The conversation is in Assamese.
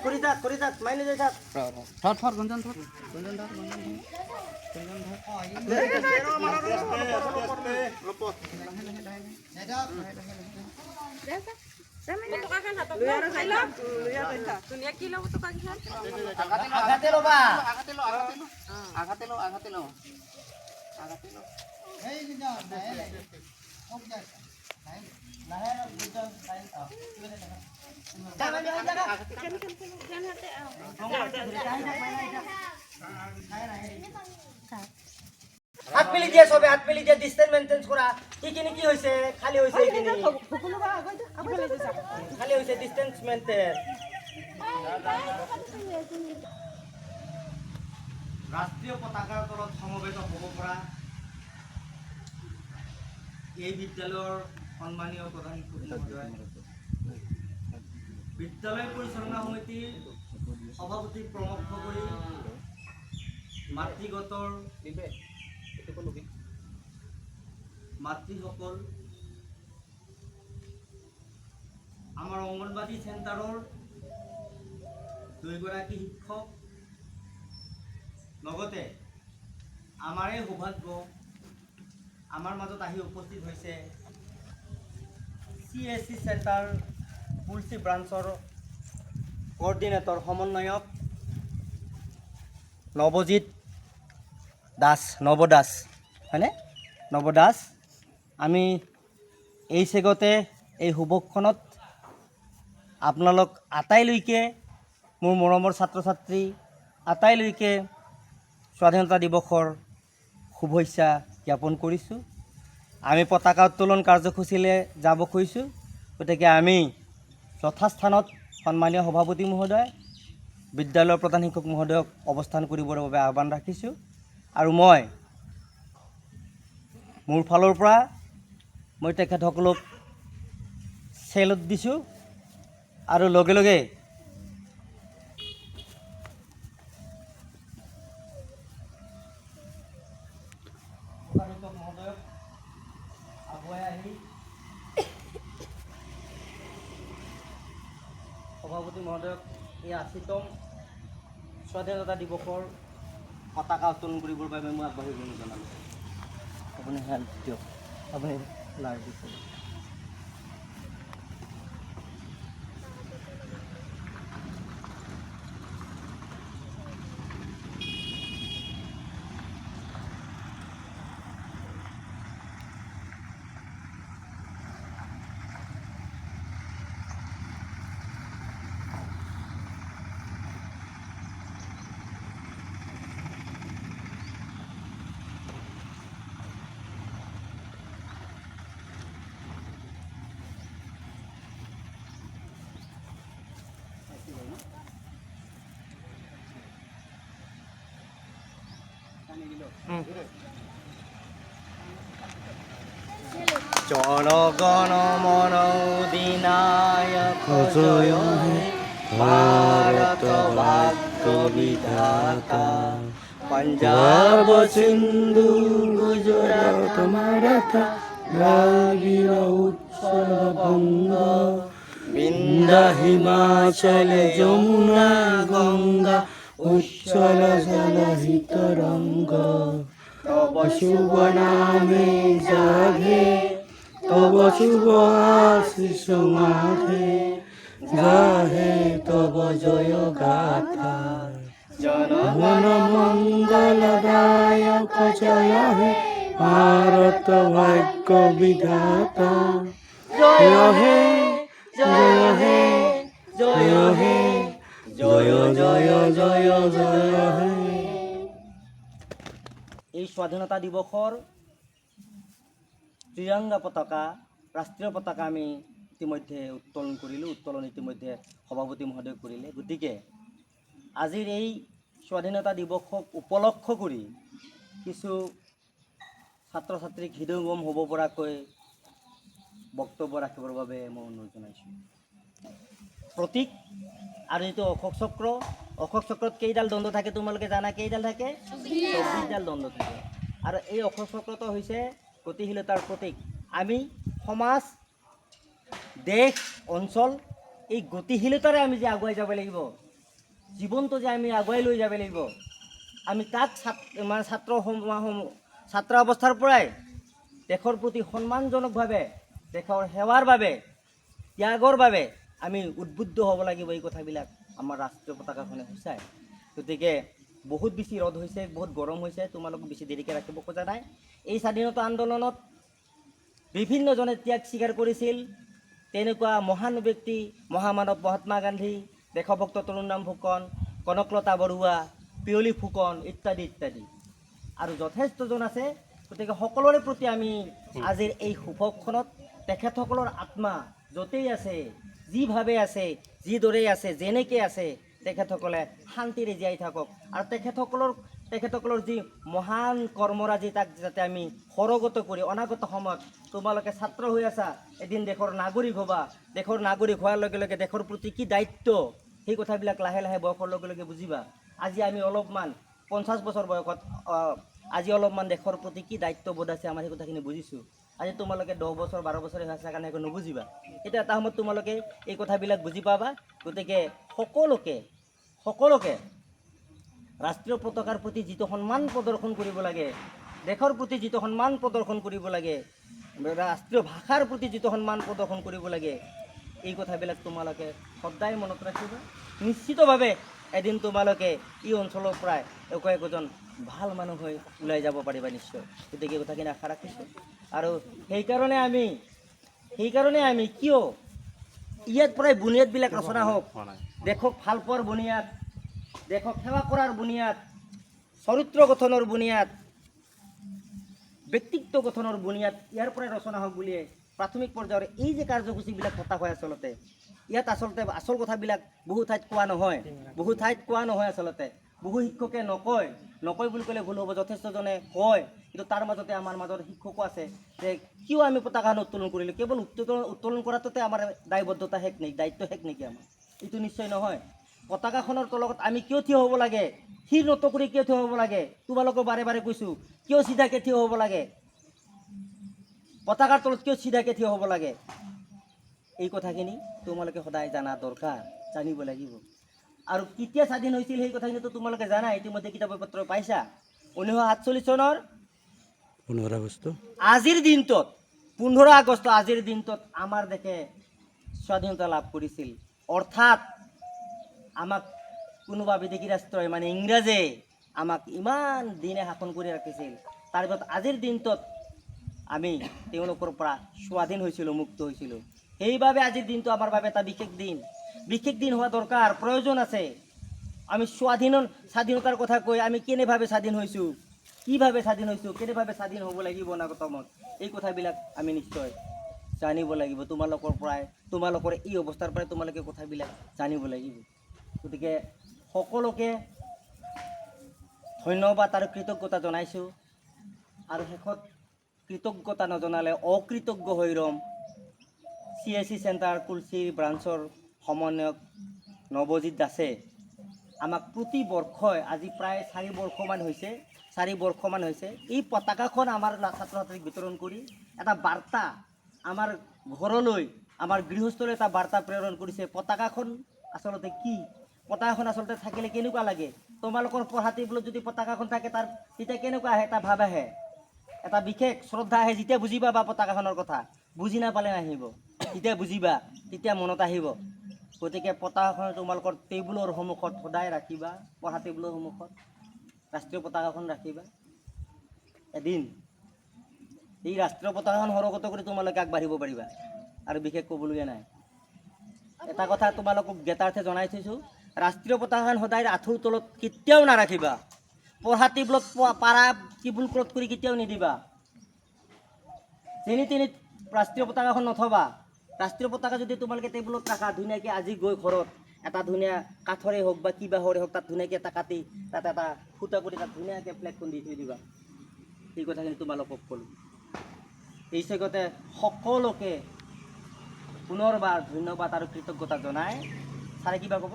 কৰি থাক মাইনে যাই থাক থৰ গুঞ্জন থৰ হাত মিলি দিয়ে সবে হাত মিলি দিয়ে ডিস্টেন্স মেইনটেইন কৰা এইখিনি কি হৈছে খালি হৈছে এইখিনি খালি হৈছে ডিস্টেন্স মেইনটেইন ৰাষ্ট্ৰীয় পতাকাৰ তলত সমবেত হ'ব পৰা এই বিদ্যালয়ৰ সন্মানীয় প্ৰধান শিক্ষক মহোদয় বিদ্যালয় পৰিচালনা সমিতিৰ সভাপতি প্ৰমুখ কৰি মাতৃগতৰ মাতৃসকল আমাৰ অংগনবাদী চেণ্টাৰৰ দুইগৰাকী শিক্ষক লগতে আমাৰে সৌভাগ্য আমাৰ মাজত আহি উপস্থিত হৈছে CSC চেণ্টাৰ পুলচি ব্ৰাঞ্চৰ কোঅৰ্ডিনেটৰ সমন্বয়ক নৱ দাস হয়নে নৱ দাস আমি এই চেগতে এই শুভক্ষণত আপোনালোক আটাইলৈকে মোৰ মৰমৰ ছাত্ৰ ছাত্ৰী আটাইলৈকে স্বাধীনতা দিৱসৰ শুভেচ্ছা জ্ঞাপন কৰিছোঁ আমি পতাকা উত্তোলন কাৰ্যসূচীলৈ যাব খুজিছোঁ গতিকে আমি যথাস্থানত সন্মানীয় সভাপতি মহোদয় বিদ্যালয়ৰ প্ৰধান শিক্ষক মহোদয়ক অৱস্থান কৰিবৰ বাবে আহ্বান ৰাখিছোঁ আৰু মই মোৰ ফালৰ পৰা মই তেখেতসকলক চেলুট দিছোঁ আৰু লগে লগে মহোদয়ক আগুৱাই আহি সভাপতি মহোদয়ক এই 80তম স্বাধীনতা দিৱসৰ পতাকা উত্তোলন কৰিবৰ বাবে মই আগবাঢ়িবলৈ জনালোঁ আপুনি হেল্প দিয়ক আপুনি লাইভ দিছে জনগণ মন অধিনায়ক জয় হে ভাৰত ভাগ্য বিধাতা পঞ্জাব সিন্ধু গুজরাট মারাঠা দ্রাবিড় উৎকল বঙ্গ বিন্ধ্য হিমাচল যমুনা গঙ্গা উচ্ছল জলহিত রঙ্গ তব শুভ নামে জাগে তব শুভ আশিস মাঘে গাহে তব জয় গাথা জনগণ মঙ্গলদায়ক জয় হে ভারত ভাগ্য বিধাতা জয় হে জয় হে জয় হে জয় জয় জয় জয় হে এই স্বাধীনতা দিৱসৰ ত্ৰিৰংগা পতাকা ৰাষ্ট্ৰীয় পতাকা আমি ইতিমধ্যে উত্তোলন কৰিলোঁ উত্তোলন ইতিমধ্যে সভাপতি মহোদয় কৰিলে গতিকে আজিৰ এই স্বাধীনতা দিৱসক উপলক্ষ কৰি কিছু ছাত্ৰ ছাত্ৰীক হৃদয়ঙ্গম হ'ব পৰাকৈ বক্তব্য ৰাখিবৰ বাবে মই অনুৰোধ জনাইছোঁ প্ৰতীক আৰু এইটো অশোক চক্ৰত কেইডাল দণ্ড থাকে তোমালোকে জানা কেইডাল থাকে 24ডাল দণ্ড থাকে আৰু এই অশোক চক্ৰটো হৈছে গতিশীলতাৰ প্ৰতীক আমি সমাজ দেশ অঞ্চল এই গতিশীলতাৰে আমি যে আগুৱাই যাব লাগিব, জীৱনটো যে আমি আগুৱাই লৈ যাব লাগিব, আমি তাক মানে ছাত্ৰ অৱস্থাৰ পৰাই দেশৰ প্ৰতি সন্মানজনকভাৱে, দেশৰ সেৱাৰ বাবে, ত্যাগৰ বাবে আমি উদ্বুদ্ধ হ'ব লাগিব। এই কথাবিলাক আমাৰ ৰাষ্ট্ৰীয় পতাকাখনে সূচায়। গতিকে বহুত বেছি ৰ'দ হৈছে, বহুত গৰম হৈছে, তোমালোক বেছি দেৰিকৈ ৰাখিব খোজা নাই। এই স্বাধীনতা আন্দোলনত বিভিন্নজনে ত্যাগ স্বীকাৰ কৰিছিল। তেনেকুৱা মহান ব্যক্তি মহামানৱ মহাত্মা গান্ধী, দেশভক্ত তৰুণৰাম ফুকন, কনকলতা বৰুৱা, পিয়লি ফুকন ইত্যাদি ইত্যাদি আৰু যথেষ্টজন আছে। গতিকে সকলোৰে প্ৰতি আমি আজিৰ এই শুভক্ষণত তেখেতসকলৰ আত্মা য'তেই আছে, যিভাৱে আছে, যিদৰে আছে, যেনেকৈ আছে, তেখেতসকলে শান্তিৰে জীয়াই থাকক। আৰু তেখেতসকলৰ যি মহান কৰ্মৰাজি, তাক যাতে আমি সৰগত কৰি অনাগত সময়ত, তোমালোকে ছাত্ৰ হৈ আছা, এদিন দেশৰ নাগৰিক হ'বা। দেশৰ নাগৰিক হোৱাৰ লগে লগে দেশৰ প্ৰতি কি দায়িত্ব, সেই কথাবিলাক লাহে লাহে বয়সৰ লগে লগে বুজিবা। আজি আমি অলপমান 50 বছৰ বয়সত আজি অলপমান দেশৰ প্ৰতি কি দায়িত্ববোধ আছে আমাৰ, সেই কথাখিনি বুজিছোঁ। আজি তোমালোকে 10 বছৰ 12 বছৰে হৈ আছে কাৰণে একো নুবুজিবা। এতিয়া এটা সময়ত তোমালোকে এই কথাবিলাক বুজি পাবা। গতিকে সকলোকে ৰাষ্ট্ৰীয় পতাকাৰ প্ৰতি যিটো সন্মান প্ৰদৰ্শন কৰিব লাগে, দেশৰ প্ৰতি যিটো সন্মান প্ৰদৰ্শন কৰিব লাগে, ৰাষ্ট্ৰীয় ভাষাৰ প্ৰতি যিটো সন্মান প্ৰদৰ্শন কৰিব লাগে, এই কথাবিলাক তোমালোকে সদায় মনত ৰাখিবা। নিশ্চিতভাৱে এদিন তোমালোকে এই অঞ্চলৰ পৰাই একোজন ভাল মানুহ হৈ ওলাই যাব পাৰিবা নিশ্চয়। গতিকে এই কথাখিনি আশা ৰাখিছোঁ। আৰু সেইকাৰণে আমি কিয় ইয়াত পৰাই বুনিয়াদবিলাক ৰচনা হওক, দেশক ভাল পোৱাৰ বুনিয়াদ, দেশক সেৱা কৰাৰ বুনিয়াদ, চৰিত্ৰ গঠনৰ বুনিয়াদ, ব্যক্তিত্ব গঠনৰ বুনিয়াদ ইয়াৰ পৰাই ৰচনা হওক বুলিয়ে প্ৰাথমিক পৰ্যায়ৰ এই যে কাৰ্যসূচীবিলাক পতা হয়, আচলতে ইয়াত আচল কথাবিলাক বহু ঠাইত কোৱা নহয়। আচলতে বহু শিক্ষকে নকয় বুলি ক'লে ভুল হ'ব, যথেষ্টজনে কয়। কিন্তু তাৰ মাজতে আমাৰ মাজৰ শিক্ষকো আছে যে কিয় আমি পতাকাখন উত্তোলন কৰিলোঁ, কেৱল উত্তোলন কৰাটোতে আমাৰ দায়বদ্ধতা শেষ নেকি, দায়িত্ব শেষ নেকি আমাৰ? এইটো নিশ্চয় নহয়। পতাকাখনৰ তলত আমি কিয় থিয় হ'ব লাগে, শিৰ নত কৰি কিয় থিয় হ'ব লাগে, তোমালোকক বাৰে বাৰে কৈছোঁ, কিয় চিধাকৈ থিয় হ'ব লাগে, পতাকাৰ তলত কিয় চিধাকৈ থিয় হ'ব লাগে, এই কথাখিনি তোমালোকে সদায় জানা দৰকাৰ, জানিব লাগিব। আৰু কেতিয়া স্বাধীন হৈছিল সেই কথাখিনিতো তোমালোকে জানা, ইতিমধ্যে কিতাপ পত্ৰ পাইছা। 1947 চনৰ 15 আগষ্ট আজিৰ দিনটোত আমাৰ দেশে স্বাধীনতা লাভ কৰিছিল। অৰ্থাৎ আমাক কোনোবা বিদেশী ৰাষ্ট্ৰই, মানে ইংৰাজে আমাক ইমান দিনে শাসন কৰি ৰাখিছিল। তাৰপিছত আজিৰ দিনটোত আমি তেওঁলোকৰ পৰা স্বাধীন হৈছিলোঁ, মুক্ত হৈছিলোঁ। সেইবাবে আজিৰ দিনটো আমাৰ বাবে এটা বিশেষ দিন হোৱা দৰকাৰ, প্ৰয়োজন আছে। আমি স্বাধীনতাৰ কথা কৈ আমি কেনেভাৱে স্বাধীন হৈছোঁ, কিভাৱে স্বাধীন হৈছোঁ, কেনেভাৱে স্বাধীন হ'ব লাগিব অনাগত সময়ত, এই কথাবিলাক আমি নিশ্চয় জানিব লাগিব। তোমালোকৰ এই অৱস্থাৰ পৰাই তোমালোকে কথাবিলাক জানিব লাগিব। গতিকে সকলোকে ধন্যবাদ আৰু কৃতজ্ঞতা জনাইছোঁ। আৰু শেষত কৃতজ্ঞতা নজনালে অকৃতজ্ঞ হৈ ৰ'ম। CSC চেণ্টাৰ কুলচি ব্ৰাঞ্চৰ সমন্বয়ক নৱজিৎ দাসে আমাক প্ৰতি বৰ্ষই, আজি প্ৰায় 4 বৰ্ষমান হৈছে এই পতাকাখন আমাৰ ছাত্ৰ ছাত্ৰীক বিতৰণ কৰি এটা বাৰ্তা আমাৰ ঘৰলৈ, আমাৰ গৃহস্থলৈ এটা বাৰ্তা প্ৰেৰণ কৰিছে। পতাকাখন আচলতে কি, পতাকাখন আচলতে থাকিলে কেনেকুৱা লাগে, তোমালোকৰ পঢ়া টেবুলত যদি পতাকাখন থাকে তেতিয়া কেনেকুৱা আহে, এটা ভাৱ আহে, এটা বিশেষ শ্ৰদ্ধা আহে। যেতিয়া বুজি পাবা পতাকাখনৰ কথা, বুজি নাপালে নাহিব, যেতিয়া বুজিবা তেতিয়া মনত আহিব। গতিকে পতাকাখন তোমালোকৰ টেবুলৰ সন্মুখত সদায় ৰাখিবা, পঢ়া টেবুলৰ সন্মুখত ৰাষ্ট্ৰীয় পতাকাখন ৰাখিবা। এদিন এই ৰাষ্ট্ৰীয় পতাকাখন সৰগত কৰি তোমালোকে আগবাঢ়িব পাৰিবা। আৰু বিশেষ ক'বলগীয়া নাই। এটা কথা তোমালোকক জ্ঞাতাৰ্থে জনাই থৈছোঁ, ৰাষ্ট্ৰীয় পতাকাখন সদায় আঁঠুৰ তলত কেতিয়াও নাৰাখিবা, পঢ়া টেবুলত পাৰা টেবুল ক্লথ কৰি কেতিয়াও নিদিবা, যেনি তেনি ৰাষ্ট্ৰীয় পতাকাখন নথবা। ৰাষ্ট্ৰীয় পতাকা যদি তোমালোকে টেবুলত ৰাখা, ধুনীয়াকৈ আজি গৈ ঘৰত এটা ধুনীয়া কাঠৰে হওক বা কিবাহৰে হওক, তাত ধুনীয়াকৈ এটা কাটি তাত এটা ফুটা কৰি তাত ধুনীয়াকৈ ফ্লেগখন দি থৈ দিবা। এই কথাখিনি তোমালোকক ক'লোঁ। এই চেগতে সকলোকে পুনৰবাৰ ধন্যবাদ আৰু কৃতজ্ঞতা জনাই ছাৰে কিবা ক'ব?